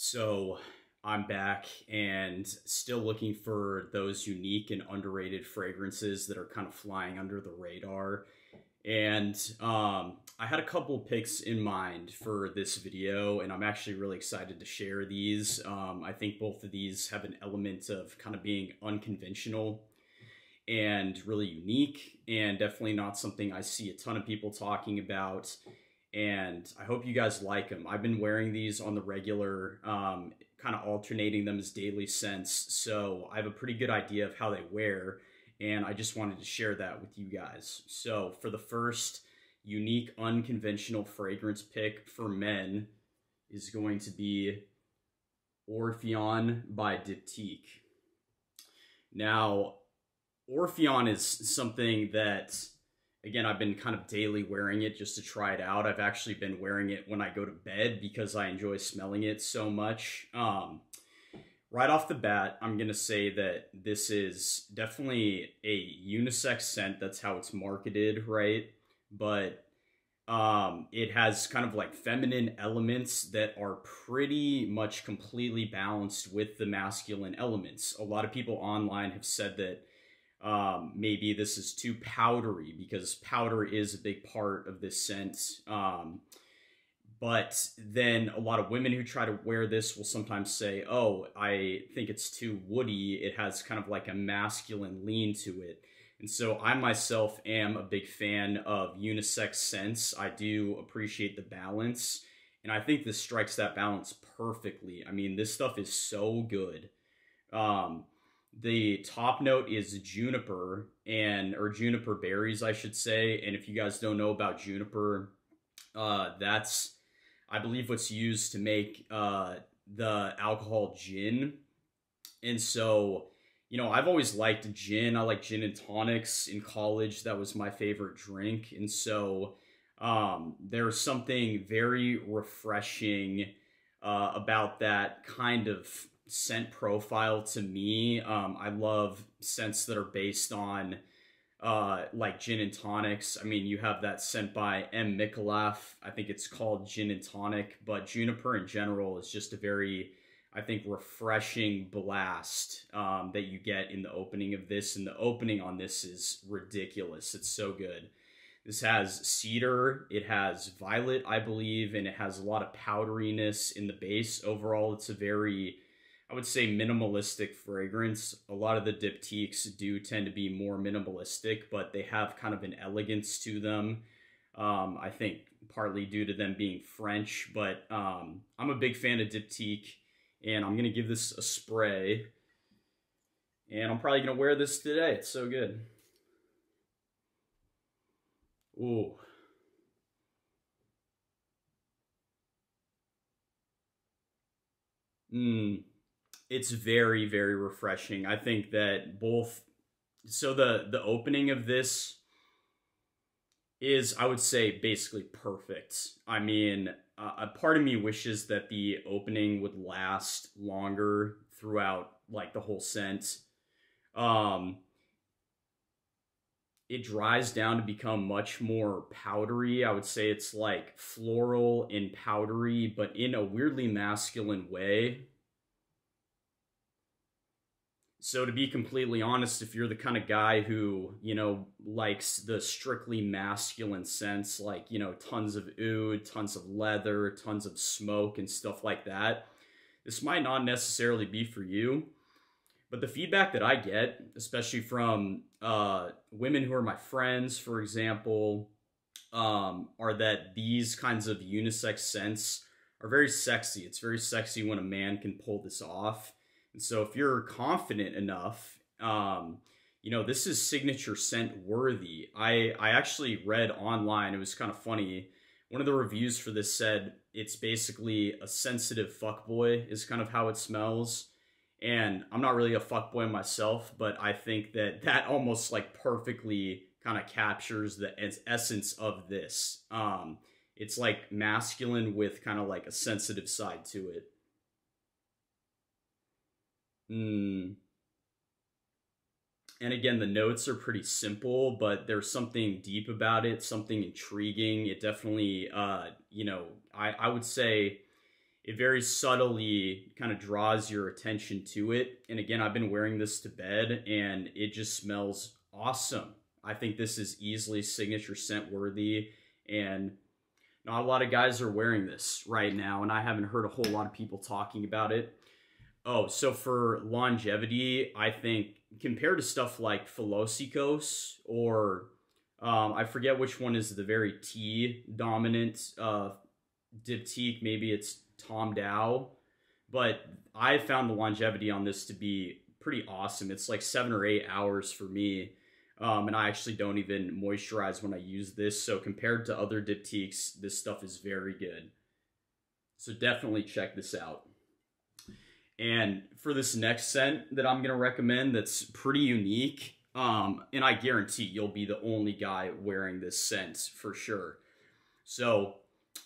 So I'm back and still looking for those unique and underrated fragrances that are kind of flying under the radar. And I had a couple picks in mind for this video, and I'm actually really excited to share these. I think both of these have an element of kind of being unconventional and really unique, and definitely not something I see a ton of people talking about. And I hope you guys like them. I've been wearing these on the regular, kind of alternating them as daily scents, so I have a pretty good idea of how they wear, and I just wanted to share that with you guys. So for the first unique, unconventional fragrance pick for men is going to be Orpheon by Diptyque. Now, Orpheon is something that, again, I've been kind of daily wearing it just to try it out. I've actually been wearing it when I go to bed because I enjoy smelling it so much. Right off the bat, I'm going to say that this is definitely a unisex scent. That's how it's marketed, right? But it has kind of like feminine elements that are pretty much completely balanced with the masculine elements. A lot of people online have said that maybe this is too powdery, because powder is a big part of this scent. But then a lot of women who try to wear this will sometimes say, oh, I think it's too woody. It has kind of like a masculine lean to it. And so I myself am a big fan of unisex scents. I do appreciate the balance, and I think this strikes that balance perfectly. I mean, this stuff is so good. The top note is juniper, or juniper berries, I should say. And if you guys don't know about juniper, that's, I believe, what's used to make the alcohol gin. And so, you know, I've always liked gin. I like gin and tonics. In college, that was my favorite drink. And so there's something very refreshing about that kind of scent profile to me. I love scents that are based on like gin and tonics. I mean, you have that scent by M. Micallef. I think it's called Gin and Tonic, but juniper in general is just a very, I think, refreshing blast that you get in the opening of this. And the opening on this is ridiculous. It's so good. This has cedar, it has violet, I believe, and it has a lot of powderiness in the base. Overall, it's a very, I would say, minimalistic fragrance. A lot of the Diptyques do tend to be more minimalistic, but they have kind of an elegance to them. I think partly due to them being French, but I'm a big fan of Diptyque, and I'm going to give this a spray. And I'm probably going to wear this today. It's so good. Ooh. It's very, very refreshing. I think that both, so the opening of this is, I would say, basically perfect. I mean, a part of me wishes that the opening would last longer throughout like the whole scent. It dries down to become much more powdery. I would say it's like floral and powdery, but in a weirdly masculine way. So to be completely honest, if you're the kind of guy who, you know, likes the strictly masculine scents, like, you know, tons of oud, tons of leather, tons of smoke and stuff like that, this might not necessarily be for you. But the feedback that I get, especially from women who are my friends, for example, are that these kinds of unisex scents are very sexy. It's very sexy when a man can pull this off. And so if you're confident enough, you know, this is signature scent worthy. I actually read online, it was kind of funny, one of the reviews for this said it's basically a sensitive fuckboy is kind of how it smells. And I'm not really a fuckboy myself, but I think that that almost like perfectly kind of captures the essence of this. It's like masculine with kind of like a sensitive side to it. And again, the notes are pretty simple, but there's something deep about it, something intriguing. It definitely, you know, I would say it very subtly kind of draws your attention to it. And again, I've been wearing this to bed and it just smells awesome. I think this is easily signature scent worthy, and not a lot of guys are wearing this right now, and I haven't heard a whole lot of people talking about it. Oh, so for longevity, I think compared to stuff like Philosopos or I forget which one is the very tea dominant Diptyque, maybe it's Tom Dow, but I found the longevity on this to be pretty awesome. It's like 7 or 8 hours for me. And I actually don't even moisturize when I use this. So compared to other Diptyques, this stuff is very good. So definitely check this out. And for this next scent that I'm going to recommend that's pretty unique, and I guarantee you'll be the only guy wearing this scent for sure. So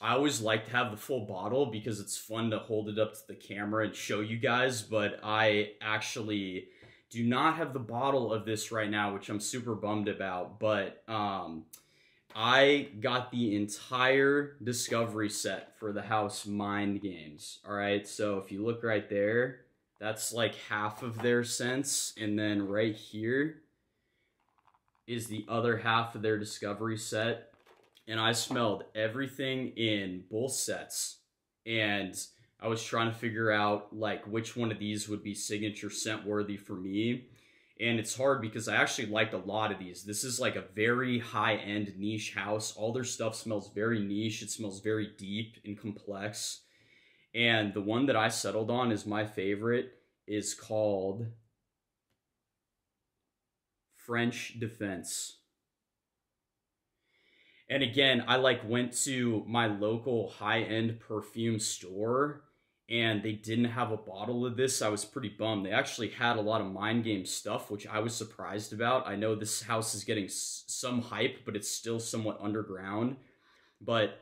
I always like to have the full bottle because it's fun to hold it up to the camera and show you guys, but I actually do not have the bottle of this right now, which I'm super bummed about, but I got the entire discovery set for the house Mind Games. All right, so if you look right there, that's like half of their scents, and then right here is the other half of their discovery set. And I smelled everything in both sets, and I was trying to figure out like which one of these would be signature scent worthy for me. And it's hard because I actually liked a lot of these. This is like a very high-end niche house. All their stuff smells very niche. It smells very deep and complex. And the one that I settled on is my favorite, is called French Defence. And again, I like went to my local high-end perfume store and they didn't have a bottle of this. I was pretty bummed. They actually had a lot of Mind Game stuff, which I was surprised about. I know this house is getting some hype, but it's still somewhat underground. But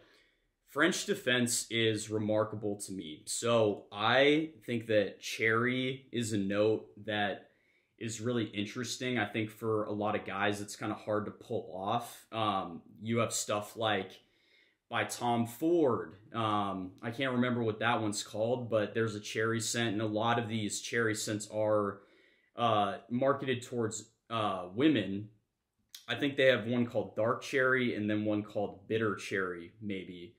French Defense is remarkable to me. So I think that cherry is a note that is really interesting. I think for a lot of guys, it's kind of hard to pull off. You have stuff like by Tom Ford. I can't remember what that one's called, but there's a cherry scent, and a lot of these cherry scents are marketed towards women. I think they have one called Dark Cherry and then one called Bitter Cherry, maybe.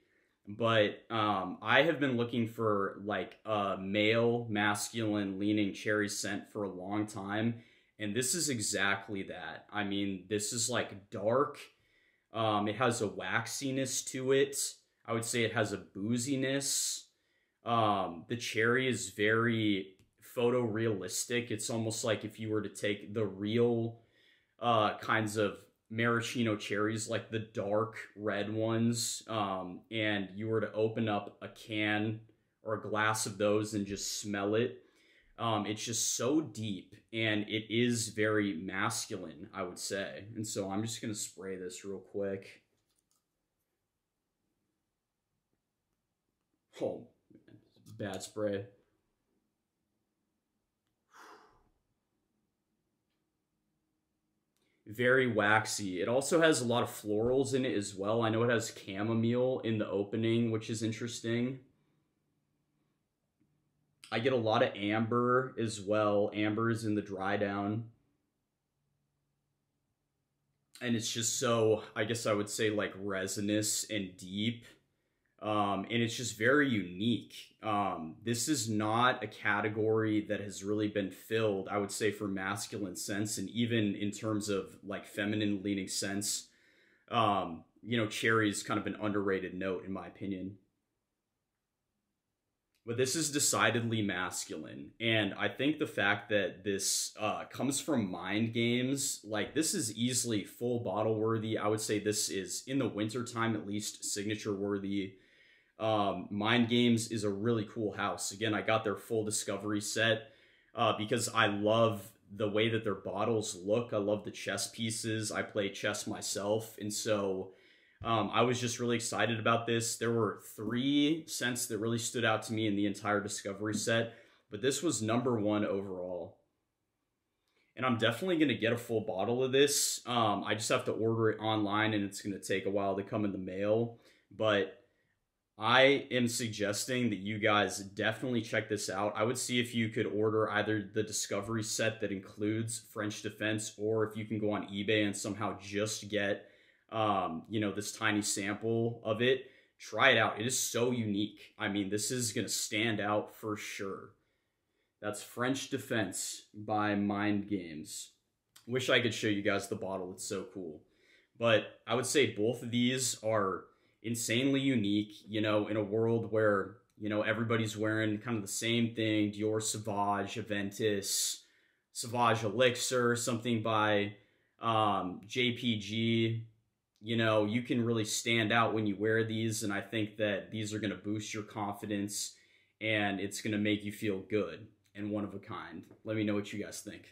But I have been looking for like a male, masculine leaning cherry scent for a long time. And this is exactly that. I mean, this is like dark. It has a waxiness to it. I would say it has a booziness. The cherry is very photorealistic. It's almost like if you were to take the real kinds of maraschino cherries, like the dark red ones, and you were to open up a can or a glass of those and just smell it, it's just so deep, and it is very masculine, I would say. And so I'm just going to spray this real quick. Oh, man, bad spray. Very waxy. It also has a lot of florals in it as well. I know it has chamomile in the opening, which is interesting. I get a lot of amber as well. Amber is in the dry down. And it's just so, I guess I would say, like resinous and deep. And it's just very unique. This is not a category that has really been filled, I would say, for masculine scents, and even in terms of like feminine leaning scents. You know, cherry is kind of an underrated note in my opinion. But this is decidedly masculine, and I think the fact that this comes from Mind Games, like this is easily full bottle worthy. I would say this is, in the wintertime at least, signature worthy. Mind Games is a really cool house. Again, I got their full discovery set because I love the way that their bottles look. I love the chess pieces. I play chess myself, and so I was just really excited about this. There were 3 scents that really stood out to me in the entire discovery set, but this was #1 overall. And I'm definitely going to get a full bottle of this. I just have to order it online, and it's going to take a while to come in the mail, but I am suggesting that you guys definitely check this out. I would see if you could order either the Discovery set that includes French Defense, or if you can go on eBay and somehow just get, you know, this tiny sample of it. Try it out. It is so unique. I mean, this is going to stand out for sure. That's French Defense by Mind Games. Wish I could show you guys the bottle. It's so cool. But I would say both of these are insanely unique, you know, in a world where, you know, everybody's wearing kind of the same thing. Dior Sauvage, Aventus, Sauvage Elixir, something by JPG. You know, you can really stand out when you wear these, and I think that these are going to boost your confidence, and it's going to make you feel good and one of a kind. Let me know what you guys think.